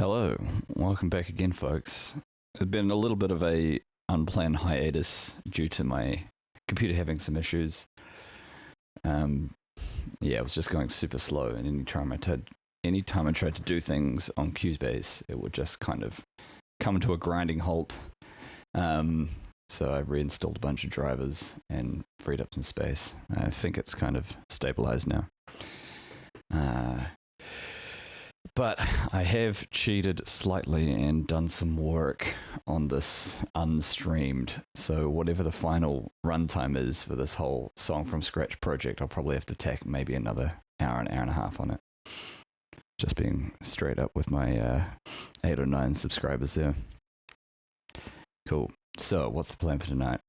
Hello, welcome back again, folks. It's been a little bit of a unplanned hiatus due to my computer having some issues. It was just going super slow, and anytime I tried to do things on Cubase, it would just kind of come to a grinding halt. So I reinstalled a bunch of drivers and freed up some space. I think it's kind of stabilized now. But I have cheated slightly and done some work on this unstreamed. So whatever the final runtime is for this whole song from scratch project, I'll probably have to tack maybe another hour and a half on it. Just being straight up with my 8 or 9 subscribers there. Cool. So what's the plan for tonight?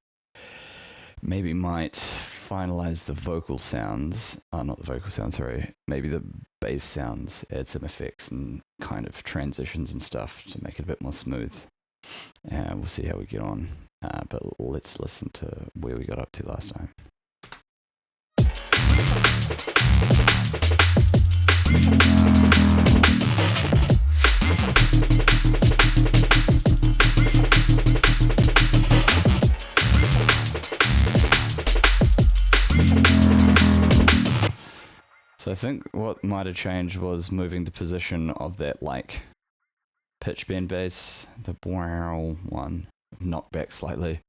Maybe might finalize the vocal sounds. Not the vocal sounds, sorry. Maybe the bass sounds, add some effects and kind of transitions and stuff to make it a bit more smooth. We'll see how we get on. But let's listen to where we got up to last time. So I think what might have changed was moving the position of that pitch bend bass, the wow one, knocked back slightly,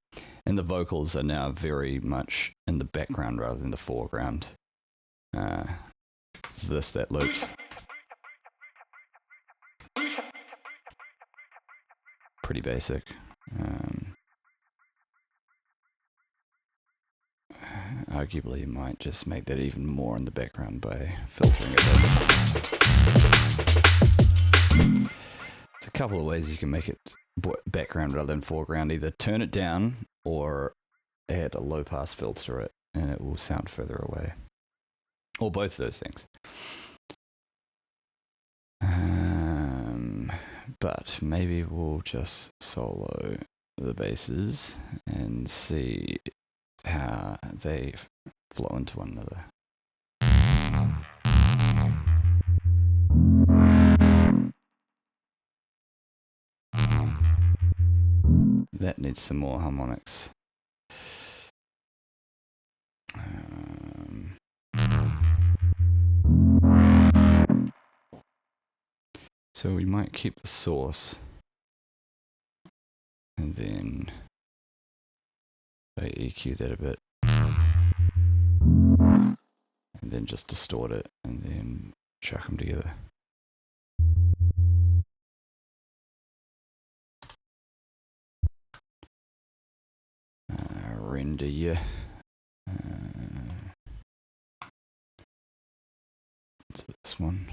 and the vocals are now very much in the background rather than the foreground. Is this that loops? Pretty basic. Arguably, you might just make that even more in the background by filtering it. There's a couple of ways you can make it background rather than foreground. Either turn it down or add a low pass filter to it, and it will sound further away. Or both of those things. But maybe we'll just solo the basses and see how they flow into one another. That needs some more harmonics. So we might keep the source and then I EQ that a bit and then just distort it and then chuck them together. Render you. So this one.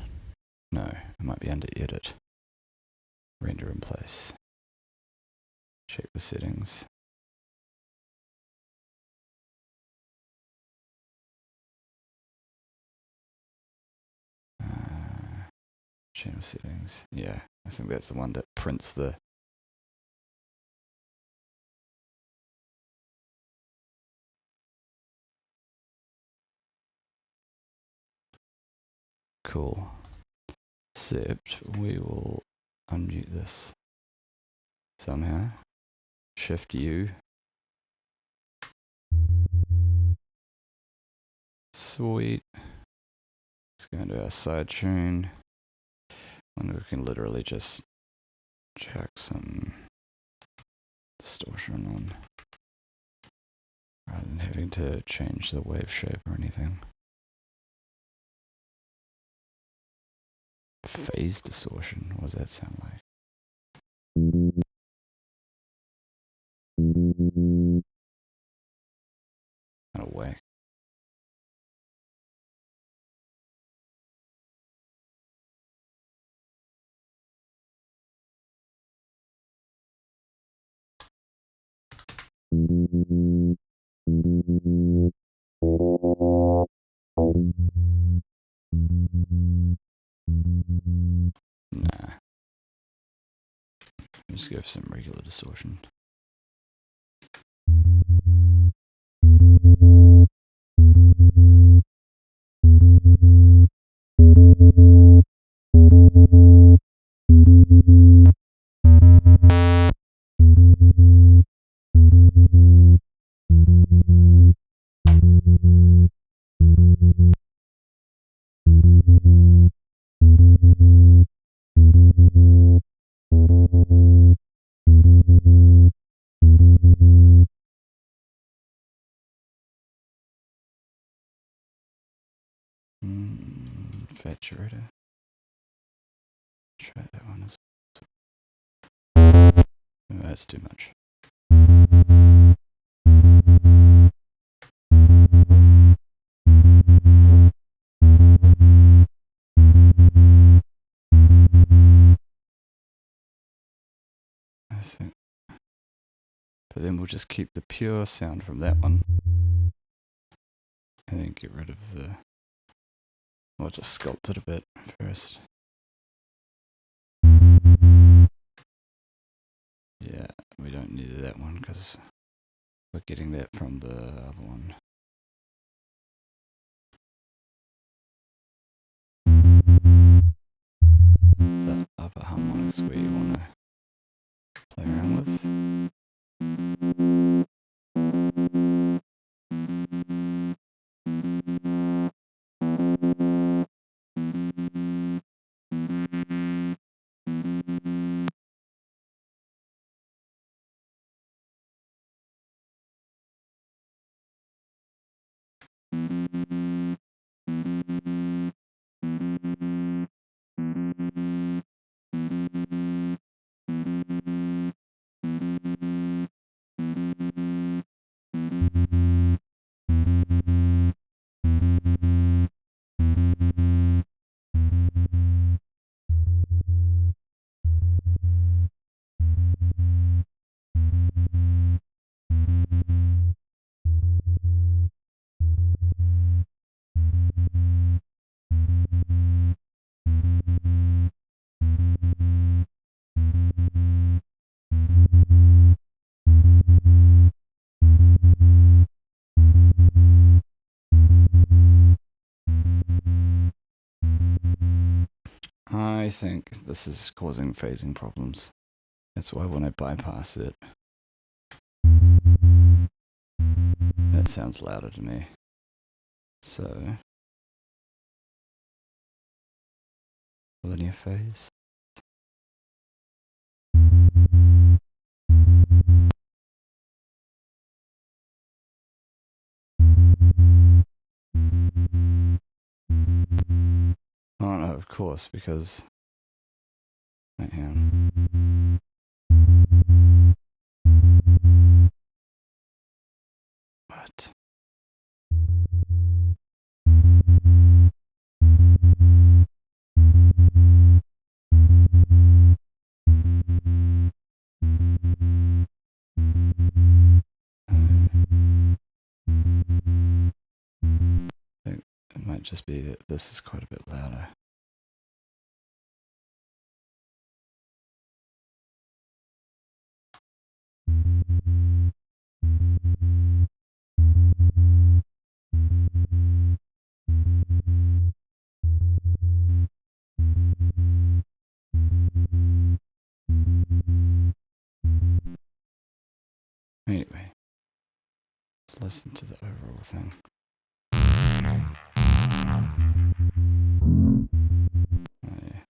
No, it might be under edit. Render in place. Check the settings. Channel settings. Yeah, I think that's the one that prints the cool. Except we will unmute this somehow. Shift U. Sweet. Let's go into our side tune. Wonder if we can literally just chuck some distortion on rather than having to change the wave shape or anything. Phase distortion, what does that sound like? Kind of whack. Nah. Just go for some regular distortion. Infatuator. Try that one as well. That's too much. I think. But then we'll just keep the pure sound from that one. And then get rid of the... We'll just sculpt it a bit first. Yeah, we don't need that one because we're getting that from the other one. The upper harmonics where you want to play around with. I think this is causing phasing problems. That's why when I bypass it, that sounds louder to me. So, linear phase. Oh no, of course, because I am. What? It might just be that this is quite a bit louder. Anyway, let's listen to the overall thing. Oh yeah,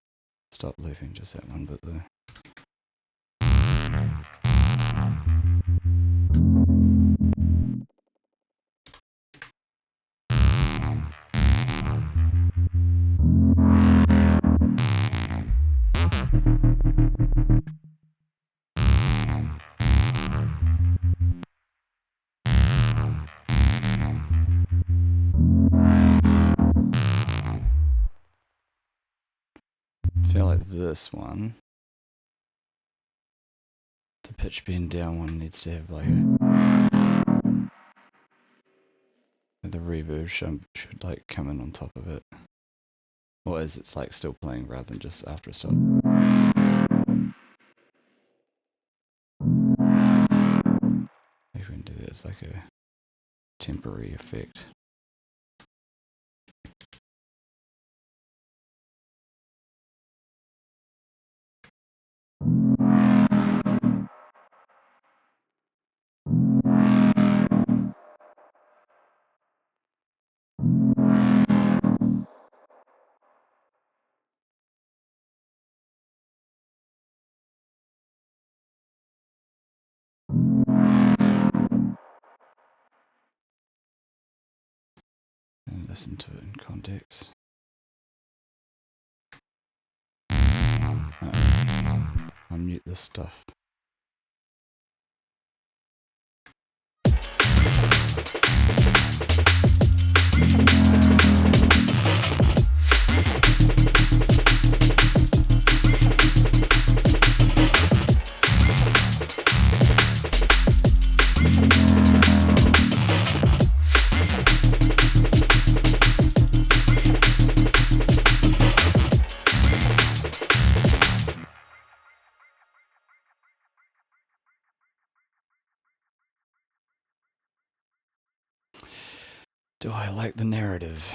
stop looping just that one bit there. I feel like this one, the pitch bend down one needs to have like the reverb should like come in on top of it. Or as it's like still playing rather than just after it stops. Maybe we can do that as like a temporary effect. And listen to it in context. unmute this stuff. Do I like the narrative?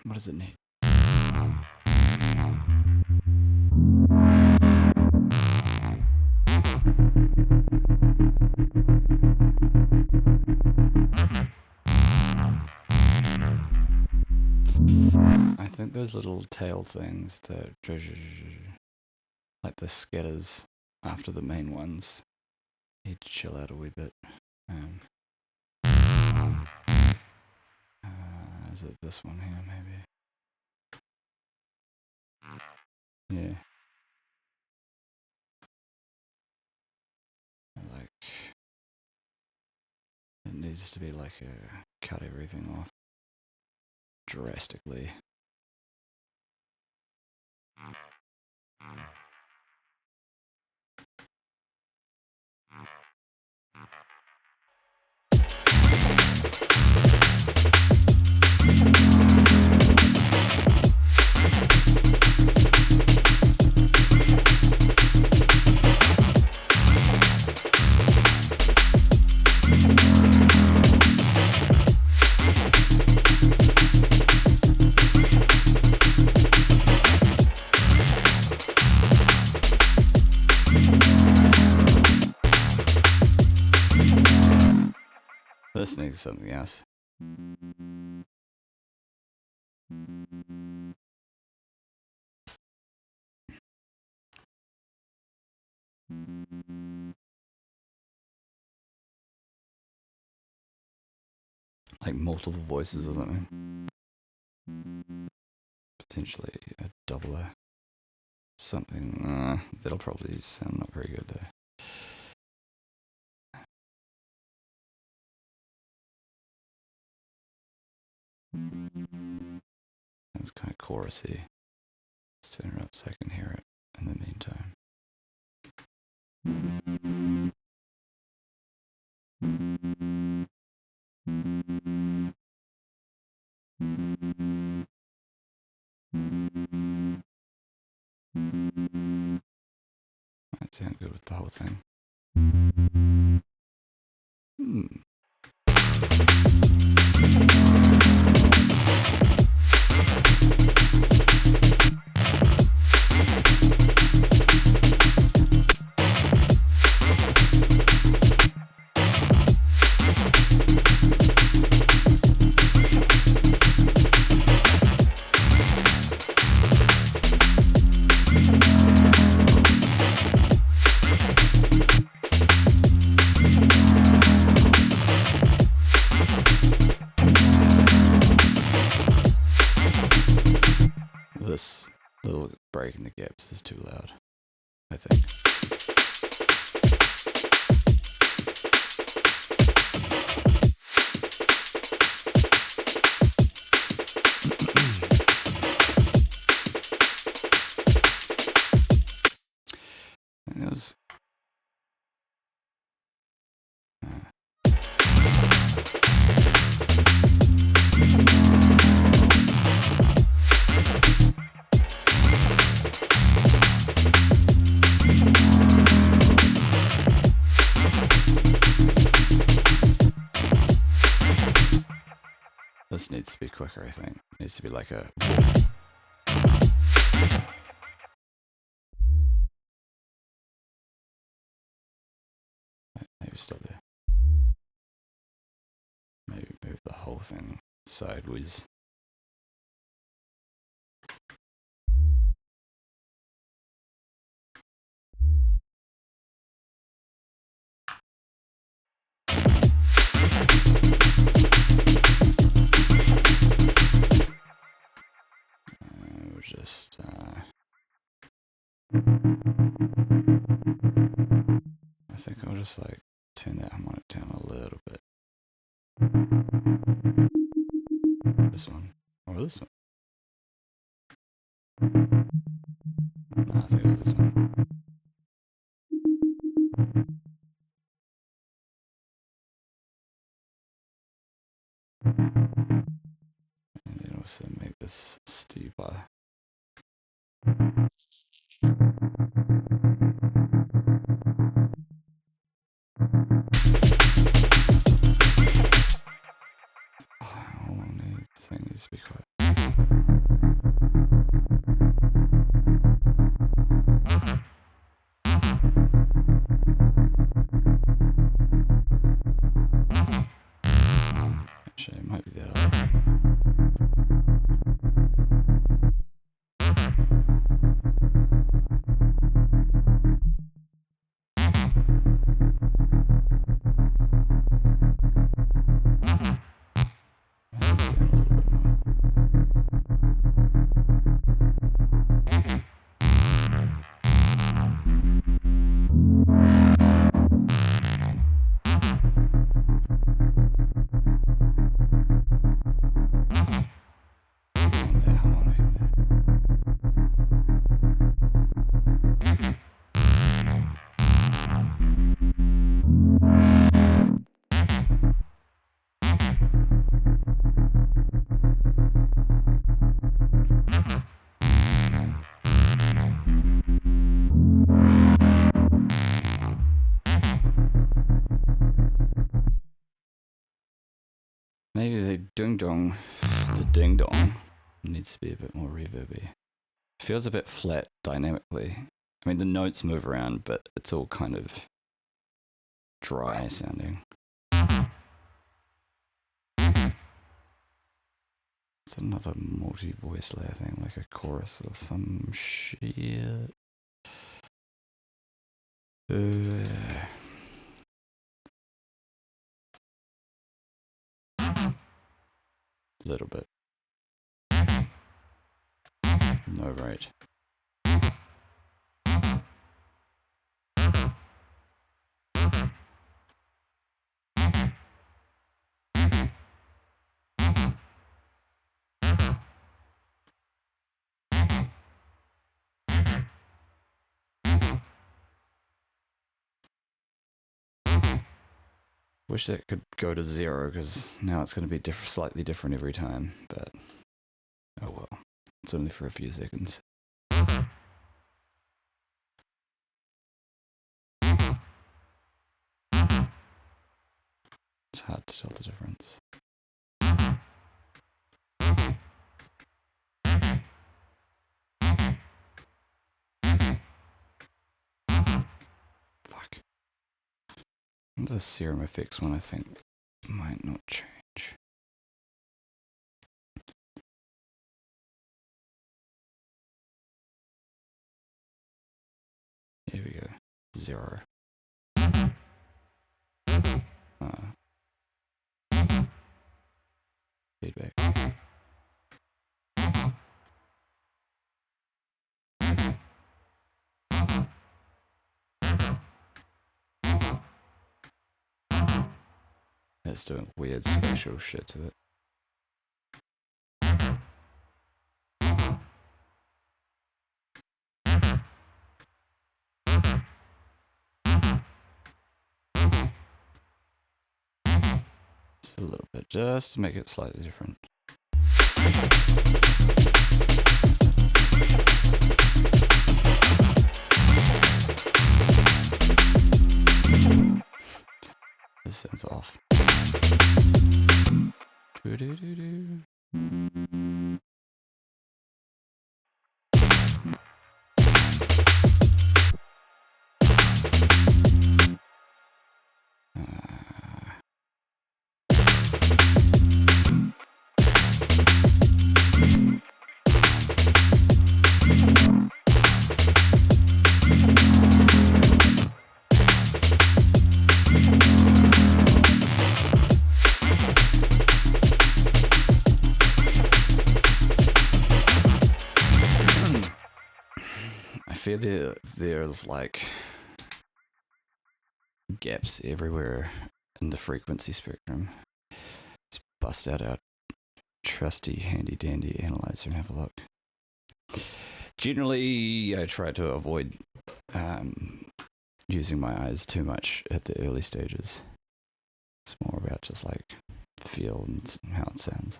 What does it need? I think those little tail things that like the skitters after the main ones need to chill out a wee bit. Is it this one here, maybe? Yeah. Like, it needs to be like a cut everything off drastically. Listening to something else. Like multiple voices or something. Potentially a doubler. Something. That'll probably sound not very good though. It's kind of chorusy. Let's turn it up so I can hear it in the meantime. Might sound good with the whole thing. This little break in the gaps is too loud, I think. And it was just needs to be quicker, I think. It needs to be like a... Maybe stop there. Maybe move the whole thing sideways. We'll just... I think I'll just like turn that harmonic down a little bit. This one. Or this one. No, I think it was this one. And then also make this steeper. How long these things be quiet? Actually, it might be that other. Maybe the ding-dong needs to be a bit more reverby. It feels a bit flat dynamically. I mean, the notes move around, but it's all kind of dry sounding. It's another multi-voice layer thing, like a chorus or some shit. Little bit. No right. Wish that could go to 0, because now it's going to be slightly different every time, but oh well. It's only for a few seconds. It's hard to tell the difference. Fuck. The serum effects one I think might not change. Here we go. 0. Feedback. It's doing weird spatial shit to it. Just a little bit, just to make it slightly different. This sounds off. Doo-doo-doo-doo. I fear there's like gaps everywhere in the frequency spectrum. Let's bust out our trusty handy dandy analyzer and have a look. Generally, I try to avoid using my eyes too much at the early stages. It's more about just like feel and how it sounds.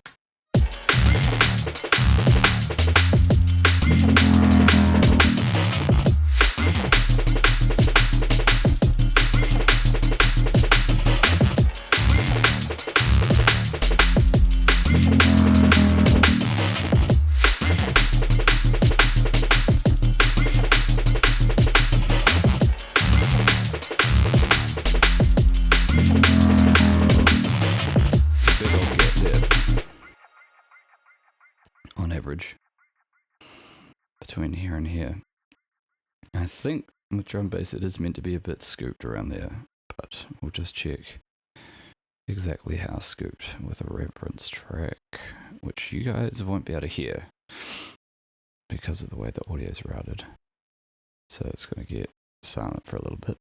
On average, between here and here. I think with drum bass it is meant to be a bit scooped around there, but we'll just check exactly how scooped with a reference track, which you guys won't be able to hear because of the way the audio is routed. So it's going to get silent for a little bit.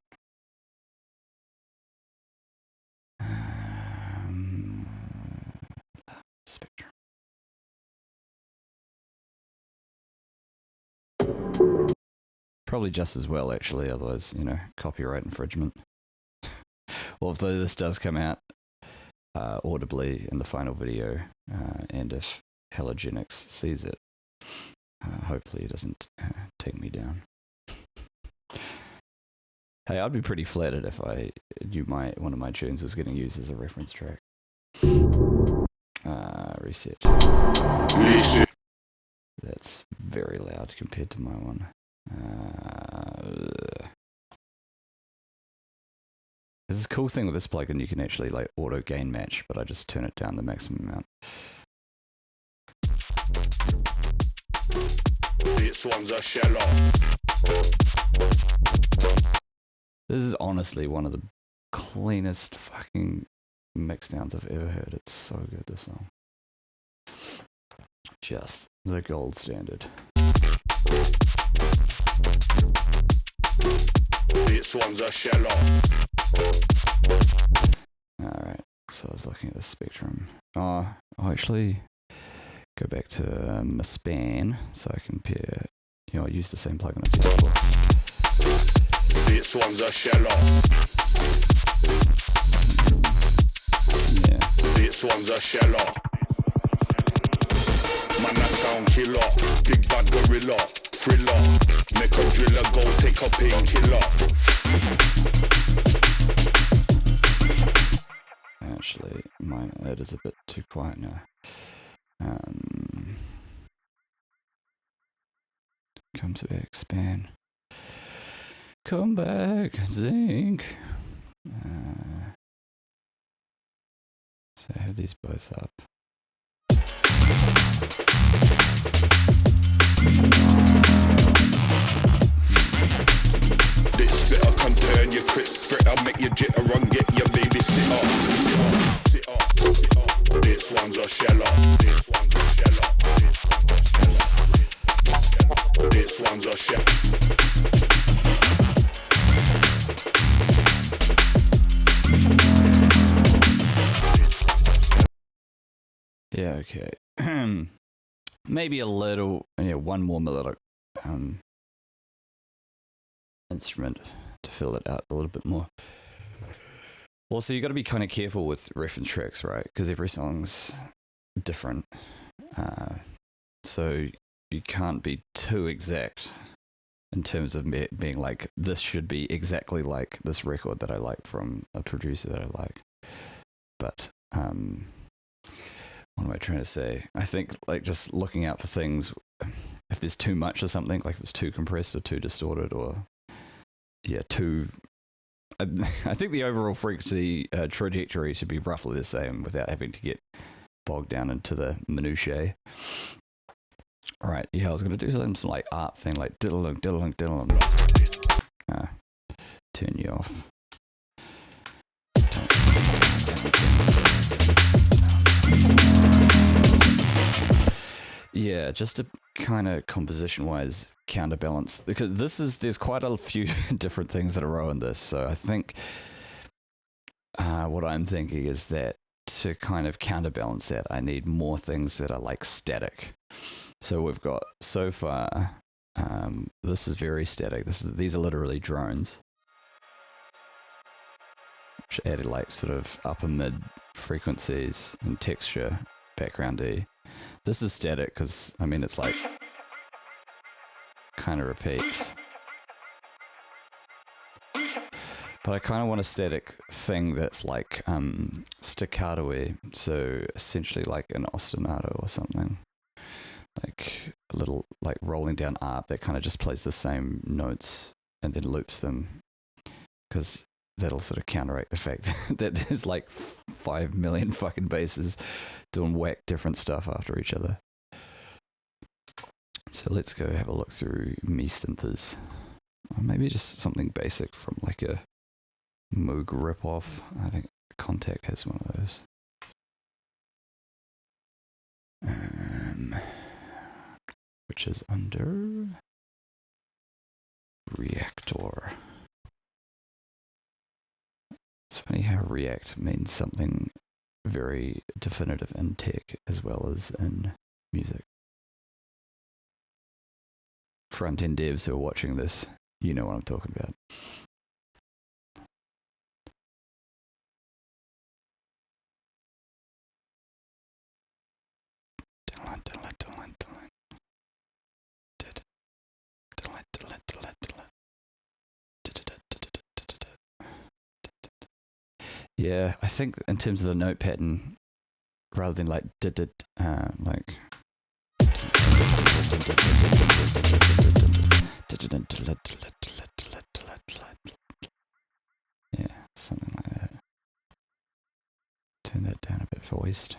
Spectrum. Probably just as well, actually, otherwise, copyright infringement. Although this does come out audibly in the final video, and if Halogenics sees it, hopefully it doesn't take me down. Hey, I'd be pretty flattered if I knew one of my tunes was getting used as a reference track. Reset. That's very loud compared to my one. There's this cool thing with this plugin, you can actually like auto gain match, but I just turn it down the maximum amount. This one's a sheller. This is honestly one of the cleanest fucking mixdowns I've ever heard. It's so good, this song. Just the gold standard. This one's a sheller. Alright, so I was looking at the spectrum. I'll actually go back to my span so I can compare. I'll use the same plugin as before. This one's a sheller. Yeah. This one's a sheller. Man, that sound killer. Big bad gorilla. Thriller. Make a driller go take a painkiller. Actually, that is a bit too quiet now. Come back, span. Come back, zinc. So I have these both up. This spitter can turn your crisp fritter, make you jitter and get your baby sit up. Sit up, sit up. This one's a sheller. This one's a sheller. This one's a sheller. Yeah, okay. Maybe a little, one more melodic instrument to fill it out a little bit more. Also, you got to be kind of careful with reference tracks, right? Because every song's different. So you can't be too exact in terms of being like, this should be exactly like this record that I like from a producer that I like. But what am I trying to say? I think like just looking out for things, if there's too much of something, like if it's too compressed or too distorted or too. I think the overall frequency trajectory should be roughly the same without having to get bogged down into the minutiae. All right, I was going to do some like art thing, like diddle-lung, diddle-lung, diddle-lung. Turn you off. Yeah, just to kind of composition-wise counterbalance, because there's quite a few different things that are in this. So I think what I'm thinking is that to kind of counterbalance that, I need more things that are like static. So we've got so far, this is very static. These are literally drones, which added like sort of upper mid frequencies and texture, background-y. This is static because, I mean, it's like kind of repeats. But I kind of want a static thing that's like staccato-y, so essentially like an ostinato or something. Like a little like rolling down arp that kind of just plays the same notes and then loops them, because that'll sort of counteract the fact that there's like 5 million fucking basses doing whack different stuff after each other. So let's go have a look through me synthers. Or maybe just something basic from like a Moog ripoff. I think Contact has one of those. Which is under Reactor. It's funny how React means something very definitive in tech as well as in music. Front-end devs who are watching this, you know what I'm talking about. Yeah, I think in terms of the note pattern, rather than like like yeah, something like that. Turn that down a bit voiced.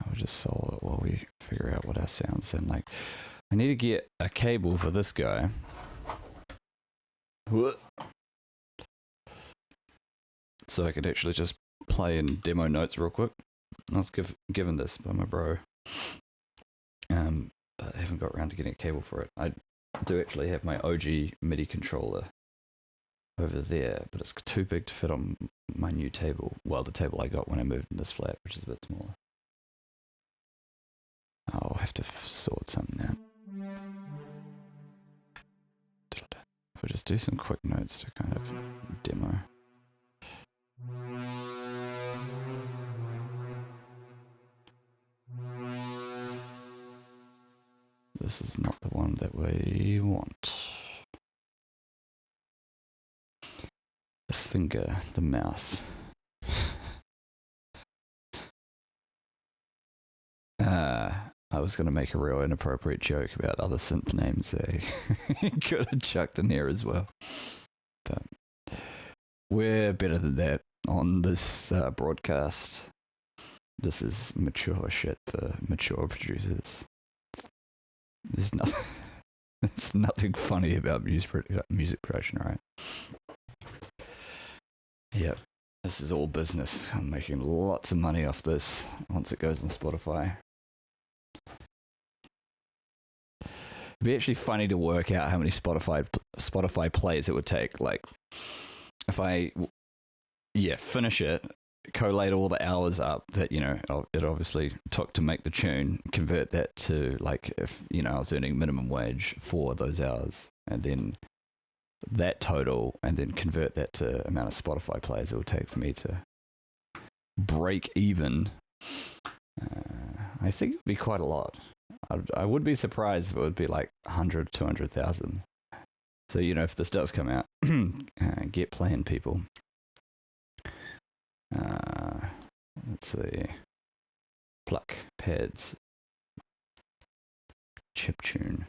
I'll just solo it while we figure out what our sounds sound like. I need to get a cable for this guy. So I could actually just play in demo notes real quick. I was given this by my bro. But I haven't got around to getting a cable for it. I do actually have my OG MIDI controller over there, but it's too big to fit on my new table. Well, the table I got when I moved in this flat, which is a bit smaller. I'll have to sort something out. If we just do some quick notes to kind of demo. This is not the one that we want. The finger, the mouth. I was going to make a real inappropriate joke about other synth names they could have chucked in here as well. But we're better than that on this broadcast. This is mature shit for mature producers. There's nothing funny about music production, right? Yep. This is all business. I'm making lots of money off this once it goes on Spotify. It'd be actually funny to work out how many Spotify plays it would take. Like, if I, finish it, collate all the hours up that, it obviously took to make the tune, convert that to, like, if, I was earning minimum wage for those hours, and then that total, and then convert that to amount of Spotify plays it would take for me to break even. I think it would be quite a lot. I would be surprised if it would be like 100, 200,000. So, if this does come out, get playing, people. Let's see. Pluck pads. Chiptune.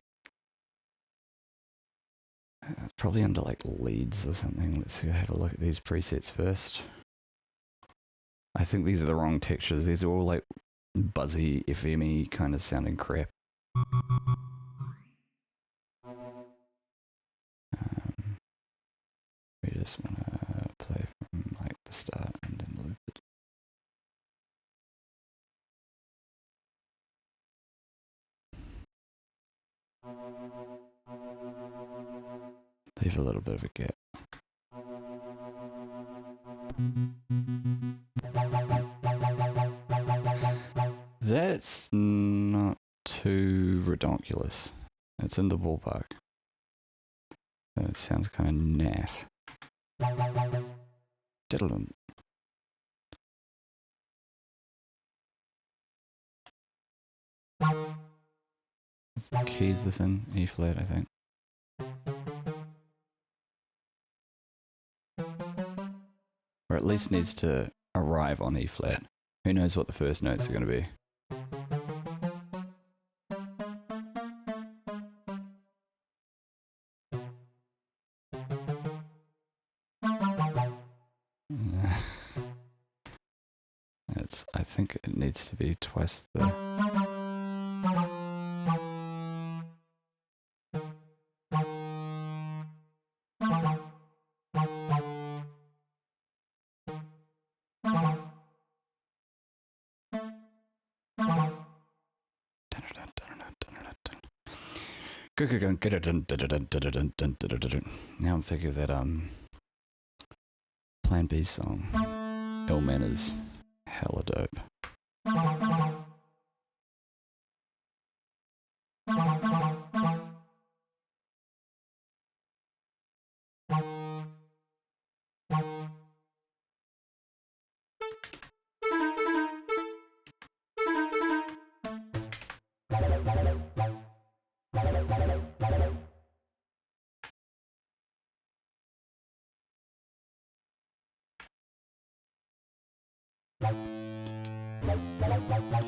Probably under like leads or something. Let's go have a look at these presets first. I think these are the wrong textures. These are all like buzzy, FM-y kind of sounding crap. We just want to play from like the start and then loop it. Leave a little bit of a gap. That's not too redonkulous. It's in the ballpark. It sounds kind of naff. Diddle-dum. Let's keys this in E flat, I think. Or at least needs to arrive on E flat. Who knows what the first notes are going to be. I think it needs to be twice the... Now I'm thinking of that Plan B song. Ill Manners. Hella dope.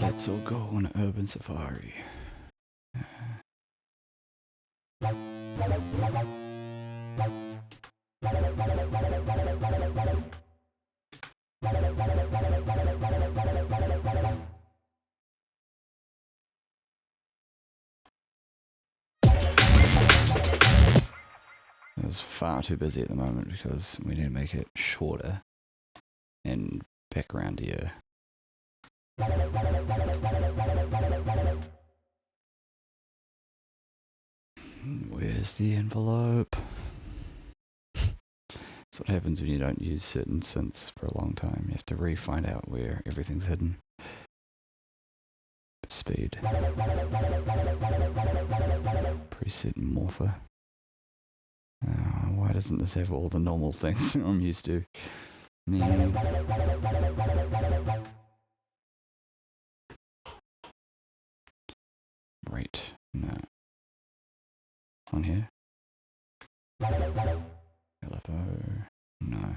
Let's all go on an urban safari. It's far too busy at the moment because we need to make it shorter and backgroundier. Where's the envelope? That's what happens when you don't use certain synths for a long time. You have to find out where everything's hidden. Speed. Preset morpher. Why doesn't this have all the normal things I'm used to? Right. No. On here? LFO. No.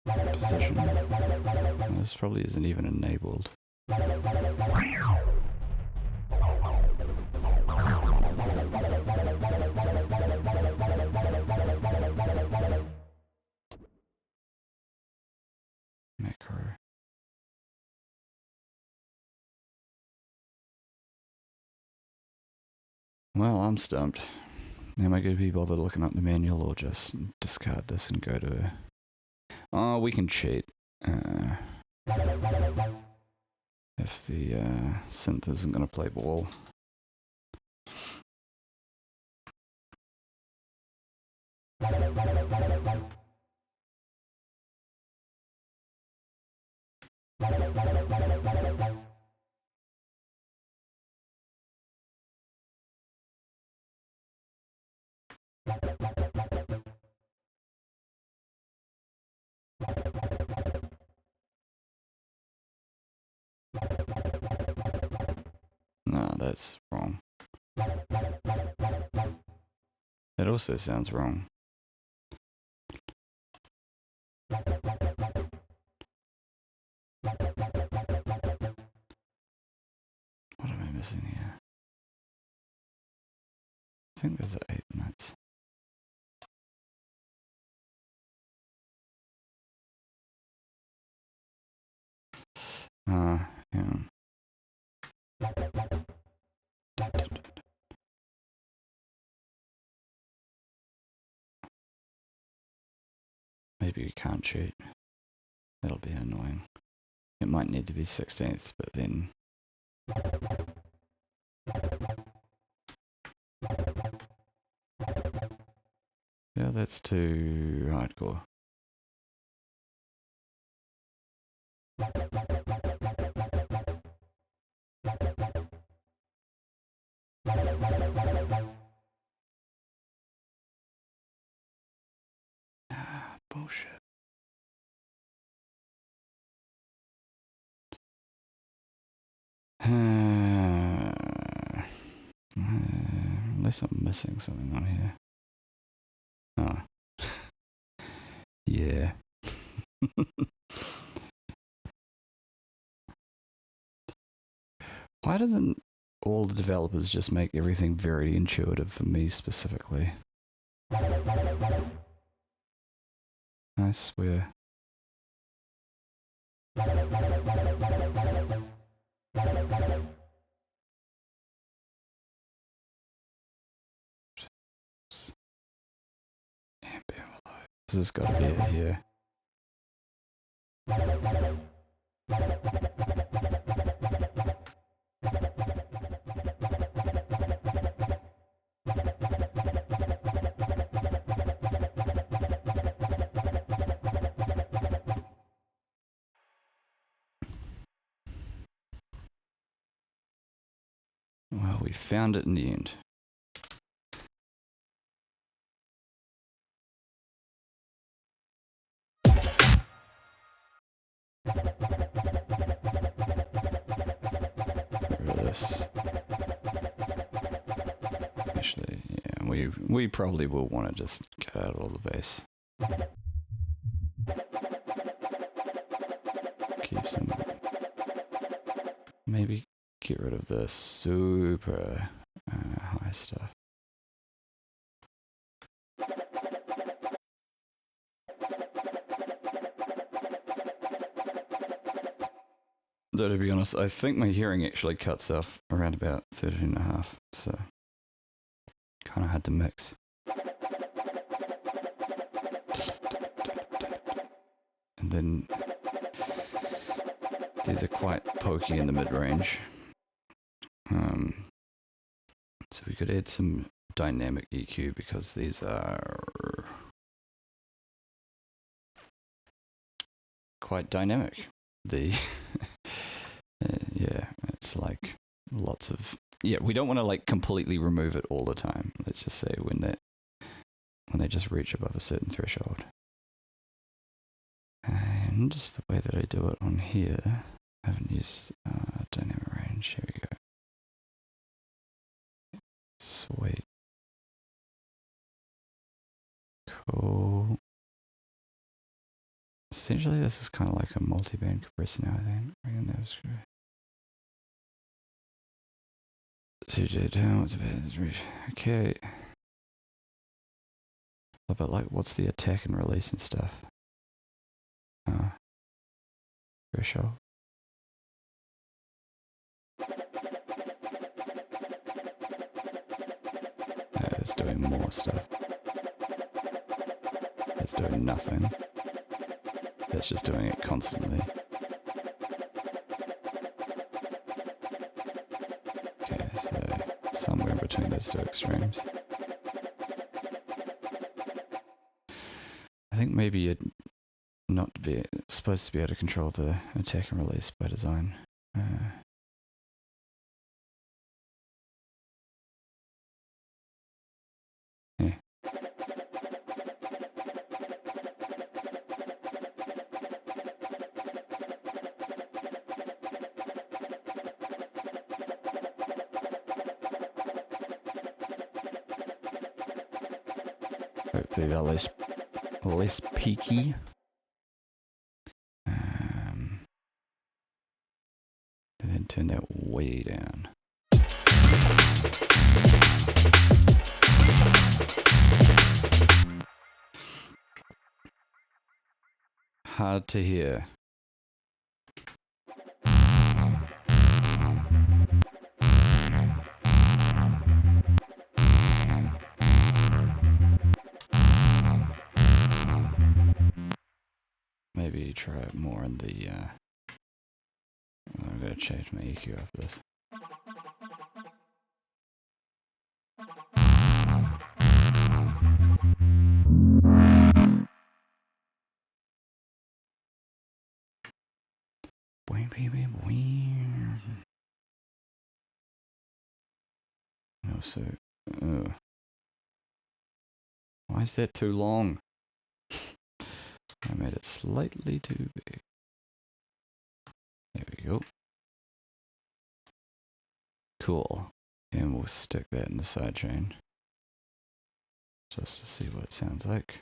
Position. This probably isn't even enabled. Macro. Well, I'm stumped. Am I going to be bothered looking up the manual or just discard this and go to... Oh, we can cheat. If the synth isn't going to play ball. No, that's wrong. That also sounds wrong. What am I missing here? I think there's 8 notes. Yeah. Maybe we can't cheat. That'll be annoying. It might need to be 16th, but then... Yeah, that's too hardcore. Bullshit. Unless I'm missing something on here. Oh. Yeah. Why doesn't all the developers just make everything very intuitive for me specifically? I swear. This has got to be it here. Well, we found it in the end. Get rid of this. Actually, yeah, we probably will want to just cut out all the base. Keep some... Maybe get rid of the super high stuff. Though to be honest, I think my hearing actually cuts off around about 13.5, so kind of had to mix. And then these are quite pokey in the mid-range. So we could add some dynamic EQ because these are quite dynamic. The yeah, it's like lots of... Yeah, we don't want to like completely remove it all the time. Let's just say when they just reach above a certain threshold. And the way that I do it on here, I haven't used dynamic range. Here we go. Sweet. Cool. Essentially, this is kind of like a multi-band compressor now, I think. CJ down, what's about okay. But like, what's the attack and release and stuff? Threshold. It's doing more stuff. It's doing nothing. It's just doing it constantly. Okay, so somewhere in between those two extremes. I think maybe you're not supposed to be able to control the attack and release by design. Yeah. Be that less peaky. And then turn that way down. Hard to hear. Maybe try it more in the I'm gonna change my EQ after this. No, so why is that too long? I made it slightly too big. There we go. Cool. And we'll stick that in the sidechain just to see what it sounds like.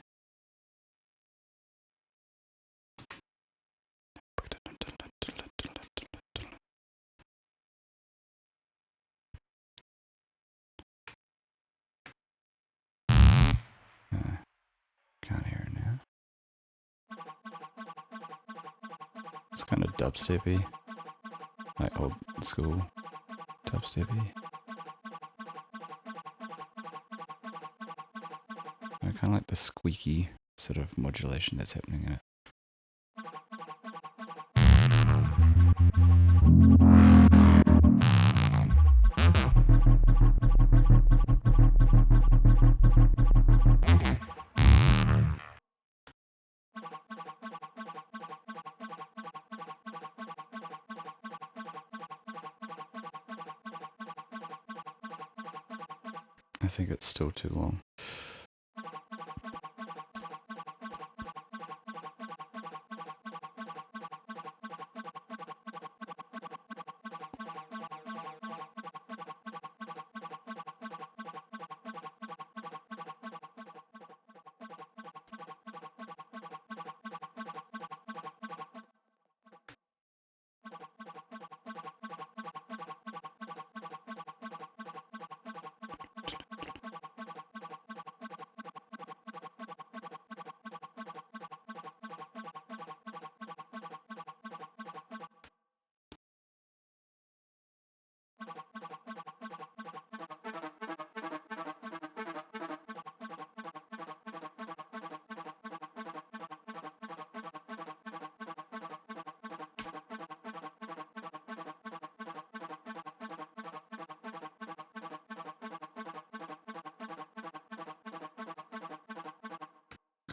Can't hear it now. It's kind of dubsteppy, like old school dubsteppy. I kind of like the squeaky sort of modulation that's happening in it. I think it's still too long.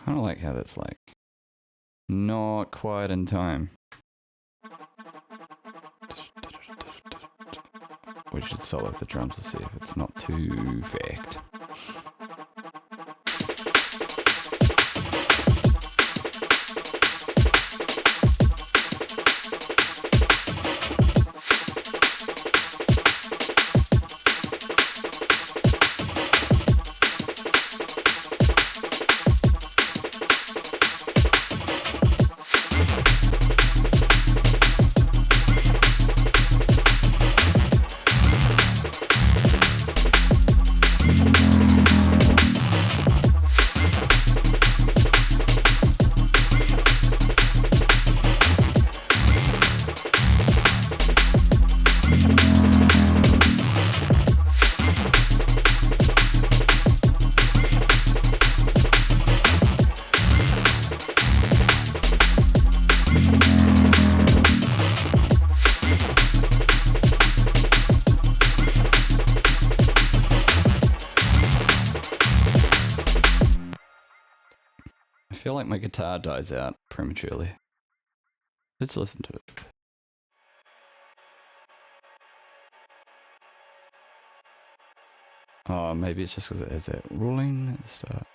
Kind of like how that's like not quite in time. We should solo the drums to see if it's not too faked. I feel like my guitar dies out prematurely. Let's listen to it. Oh, maybe it's just because it has that rolling at the start.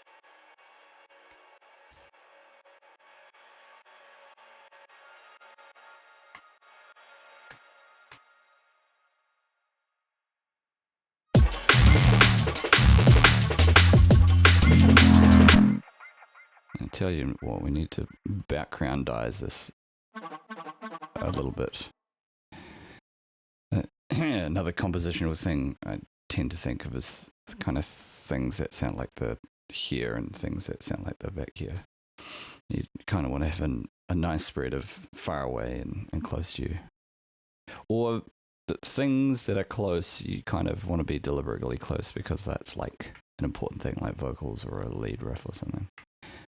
tell you what, we need to backgroundize this a little bit. Another compositional thing I tend to think of as kind of things that sound like the here and things that sound like the back here. You kind of want to have a nice spread of far away and close to you. Or the things that are close, you kind of want to be deliberately close because that's like an important thing, like vocals or a lead riff or something.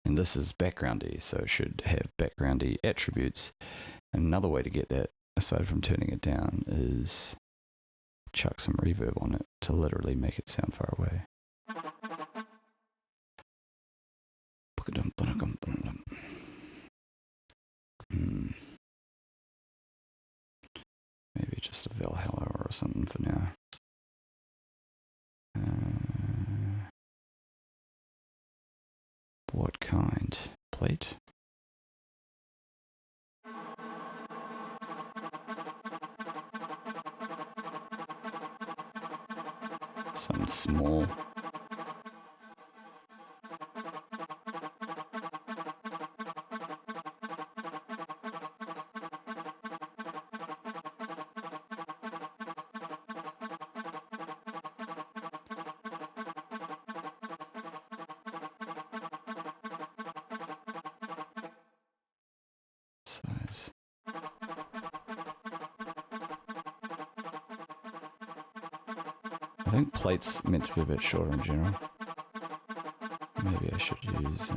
And this is backgroundy, so it should have backgroundy attributes. And another way to get that, aside from turning it down, is chuck some reverb on it to literally make it sound far away. Maybe just a Valhalla or something for now. What kind? Plate? Something small. Size. I think plate's meant to be a bit shorter in general. Maybe I should use...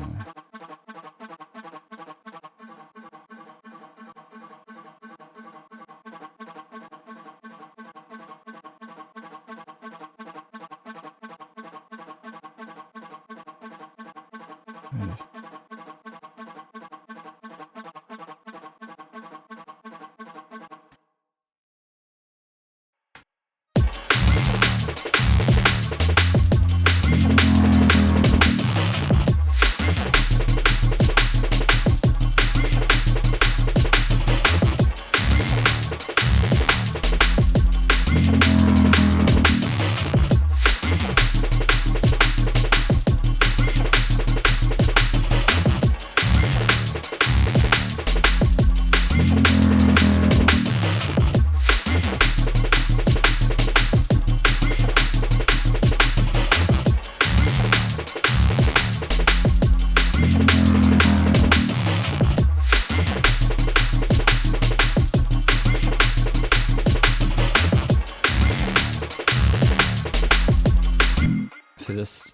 this,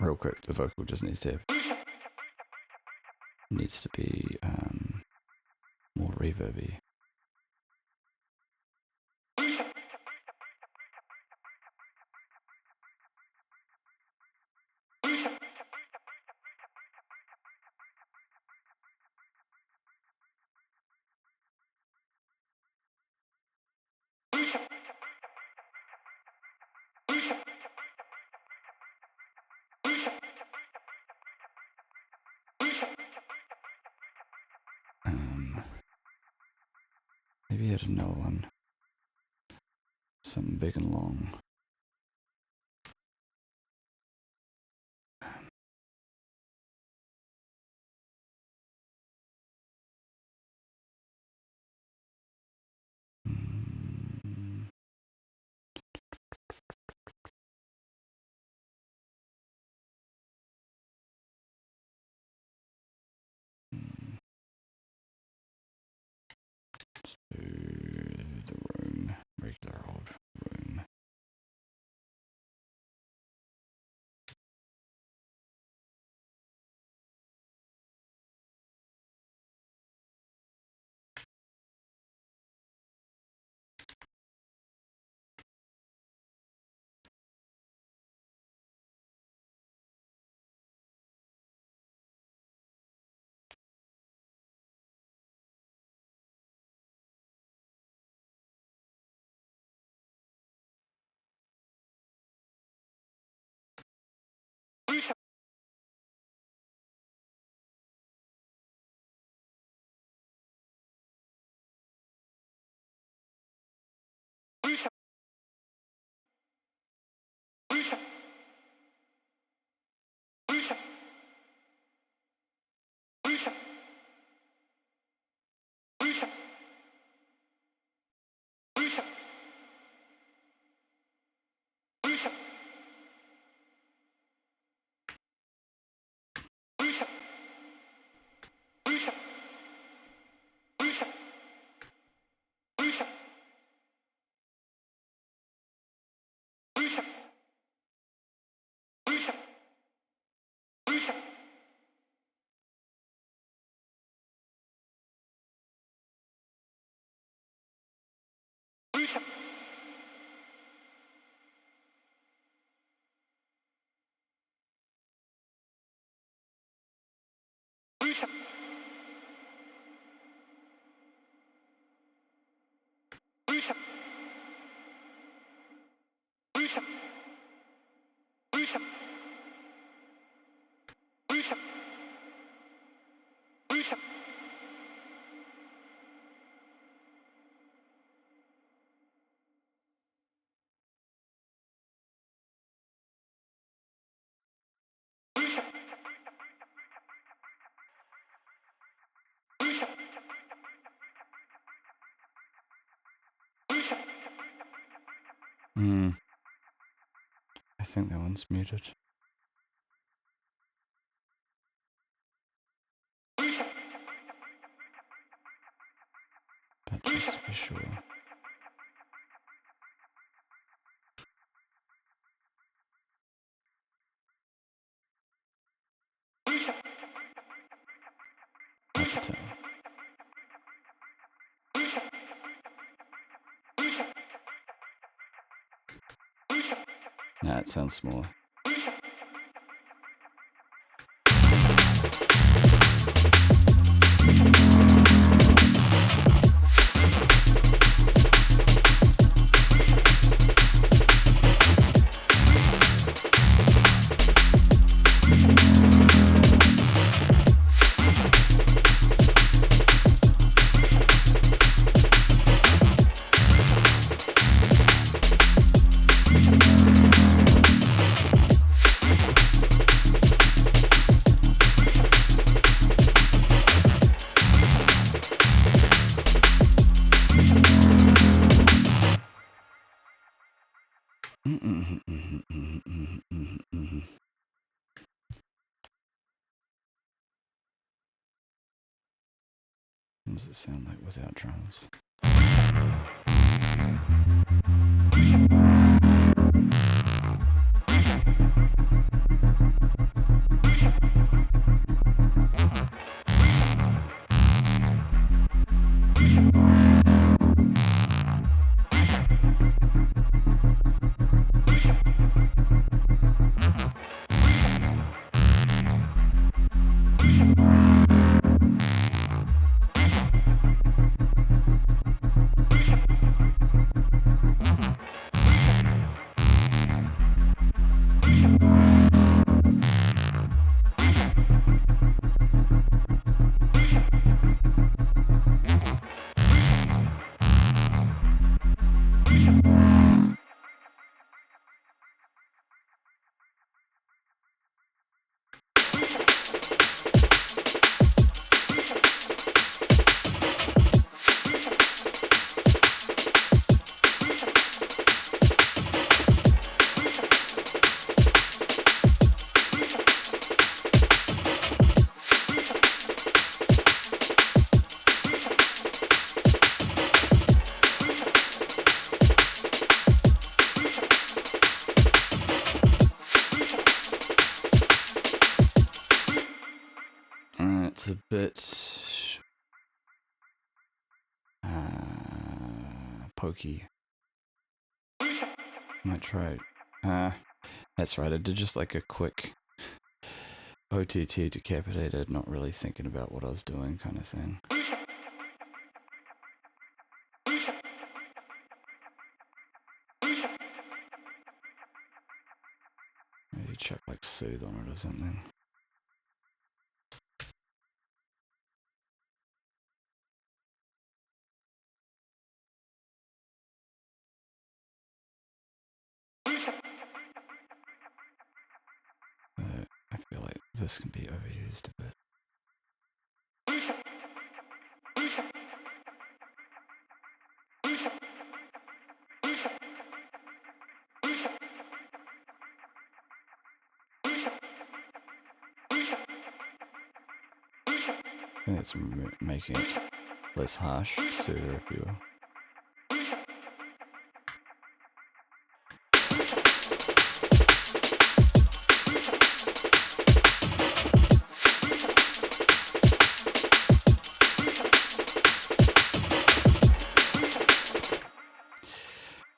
real quick, the vocal just needs to be more reverby. Maybe add another one. Something big and long. The room, regular old room. I think that one's muted. But just to be sure. Hard to tell. Nah, it sounds smaller. What does it sound like without drums? It's a bit pokey. Might try it. That's right, I did just like a quick OTT decapitated, not really thinking about what I was doing kind of thing. Maybe chuck like soothe on it or something. I feel like this can be overused a bit. That's making it less harsh, sooner if you will.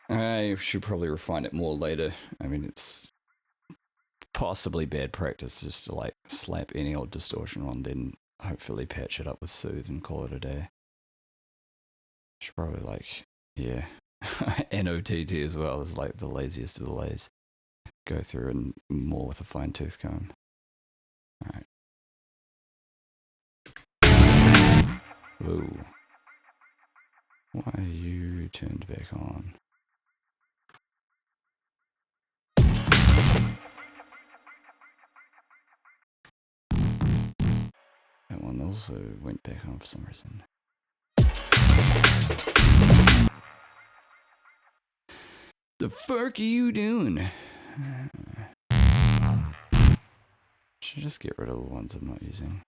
I should probably refine it more later. I mean, it's possibly bad practice just to like slap any old distortion on, then hopefully patch it up with Soothe and call it a day. Should probably like, yeah, NOTT as well is like the laziest of the lays. Go through and more with a fine tooth comb. Alright. Whoa. Why are you turned back on? That one also went back on for some reason. The fuck are you doing? Should just get rid of the ones I'm not using.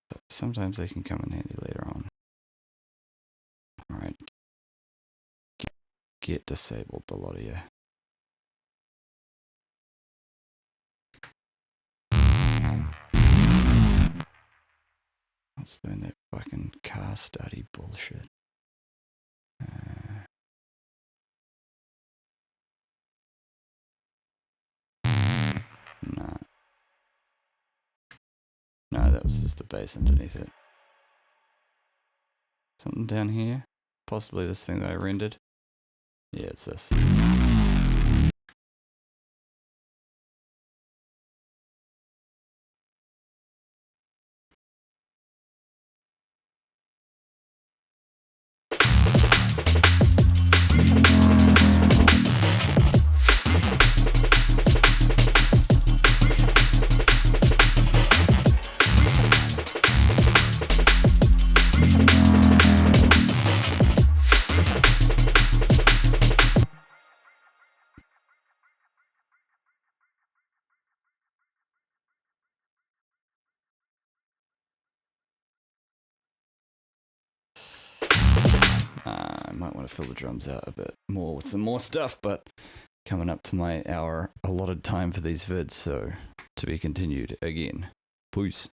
But sometimes they can come in handy later on. Alright. Get disabled, the lot of you. What's doing that fucking car study bullshit? No. No, that was just the base underneath it. Something down here? Possibly this thing that I rendered? Yeah, it's this. I might want to fill the drums out a bit more with some more stuff, but coming up to my hour allotted time for these vids, so to be continued again. Peace.